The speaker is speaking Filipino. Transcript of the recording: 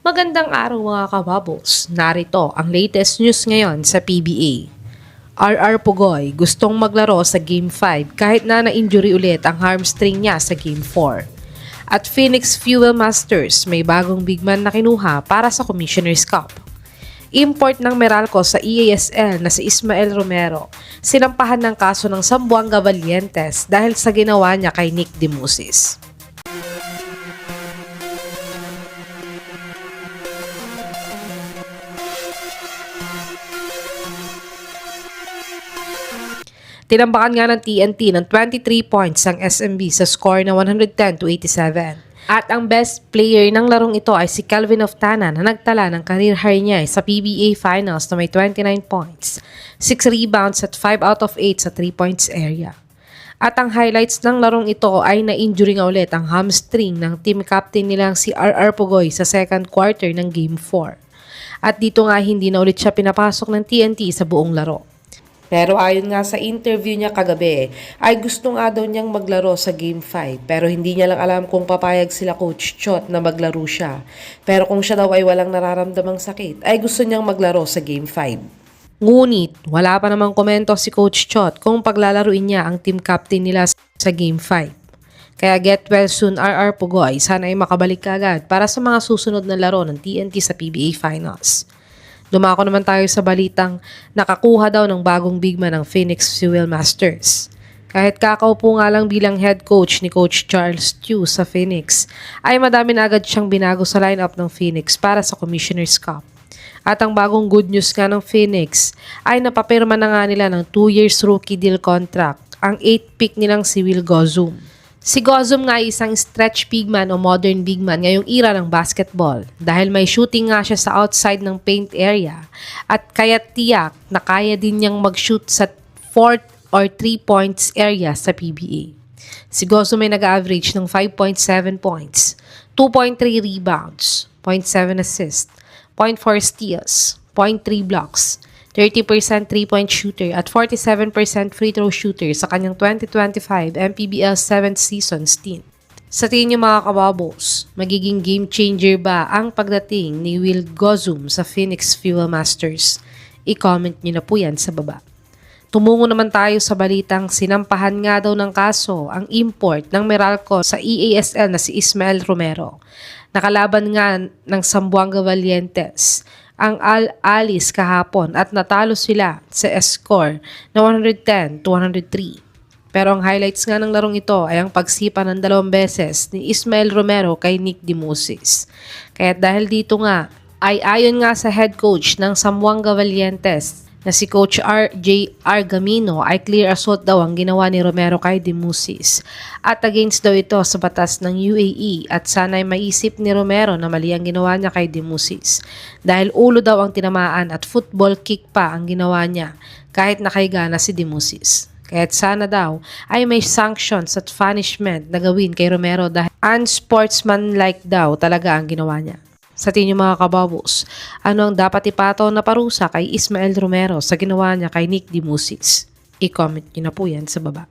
Magandang araw mga kabubbles. Narito ang latest news ngayon sa PBA. RR Pugoy gustong maglaro sa Game 5 kahit na na-injury ulit ang hamstring niya sa Game 4. At Phoenix Fuel Masters may bagong bigman na kinuha para sa Commissioner's Cup. Import ng Meralco sa EASL na si Ismael Romero, sinampahan ng kaso ng Zamboanga Valientes dahil sa ginawa niya kay Nick Dimusis. Tinambakan nga ng TNT ng 23 points ang SMB sa score na 110-87. At ang best player ng larong ito ay si Kelvin Oftana na nagtala ng career high niya sa PBA Finals na may 29 points, 6 rebounds at 5 out of 8 sa 3 points area. At ang highlights ng larong ito ay na-injury nga ulit ang hamstring ng team captain nilang si RR Pugoy sa second quarter ng Game 4. At dito nga hindi na ulit siya pinapasok ng TNT sa buong laro. Pero ayon nga sa interview niya kagabi, ay gusto nga daw niyang maglaro sa Game 5 pero hindi niya lang alam kung papayag sila Coach Chot na maglaro siya. Pero kung siya daw ay walang nararamdamang sakit, ay gusto niyang maglaro sa Game 5. Ngunit wala pa namang komento si Coach Chot kung paglalaruin niya ang team captain nila sa Game 5. Kaya get well soon RR Pugoy, sana ay makabalik agad para sa mga susunod na laro ng TNT sa PBA Finals. Dumako naman tayo sa balitang nakakuha daw ng bagong bigman ng Phoenix Fuel Masters. Kahit kakaupo nga lang bilang head coach ni Coach Charles Tew sa Phoenix, ay madami na agad siyang binago sa lineup ng Phoenix para sa Commissioner's Cup. At ang bagong good news nga ng Phoenix ay napapirma na nga nila ng 2 years rookie deal contract ang 8th pick nilang si Will Gozum. Si Gozum nga ay isang stretch bigman o modern bigman ngayong era ng basketball dahil may shooting nga siya sa outside ng paint area at kaya tiyak na kaya din niyang mag-shoot sa 4 or 3 points area sa PBA. Si Gozum ay nag-average ng 5.7 points, 2.3 rebounds, 0.7 assists, 0.4 steals, 0.3 blocks, 30% 3-point shooter at 47% free throw shooter sa kanyang 2025 MPBL 7th season stint. Sa tingin niyo mga kabubbles, magiging game changer ba ang pagdating ni Will Gozum sa Phoenix Fuel Masters? I-comment niyo na po yan sa baba. Tumungo naman tayo sa balitang sinampahan nga daw ng kaso ang import ng Meralco sa EASL na si Ismael Romero. Nakalaban nga ng Zamboanga Valientes ang Al-Alis kahapon at natalo sila sa score na 110-103. Pero ang highlights nga ng larong ito ay ang pagsipa ng 2 beses ni Ismael Romero kay Nick Dimusis. Kaya dahil dito nga ay ayon nga sa head coach ng Zamboanga Valientes na si Coach RJ Gamino ay clear assault daw ang ginawa ni Romero kay Dimusis at against daw ito sa batas ng UAE at sana'y maisip ni Romero na mali ang ginawa niya kay Dimusis dahil ulo daw ang tinamaan at football kick pa ang ginawa niya kahit nakahiga na si Dimusis. Kaya't sana daw ay may sanctions at punishment na gawin kay Romero dahil unsportsmanlike daw talaga ang ginawa niya. Sa tingin niyo mga kabubbles, ano ang dapat ipataw na parusa kay Ismael Romero sa ginawa niya kay Nick Dimusis? I-comment niyo na po yan sa baba.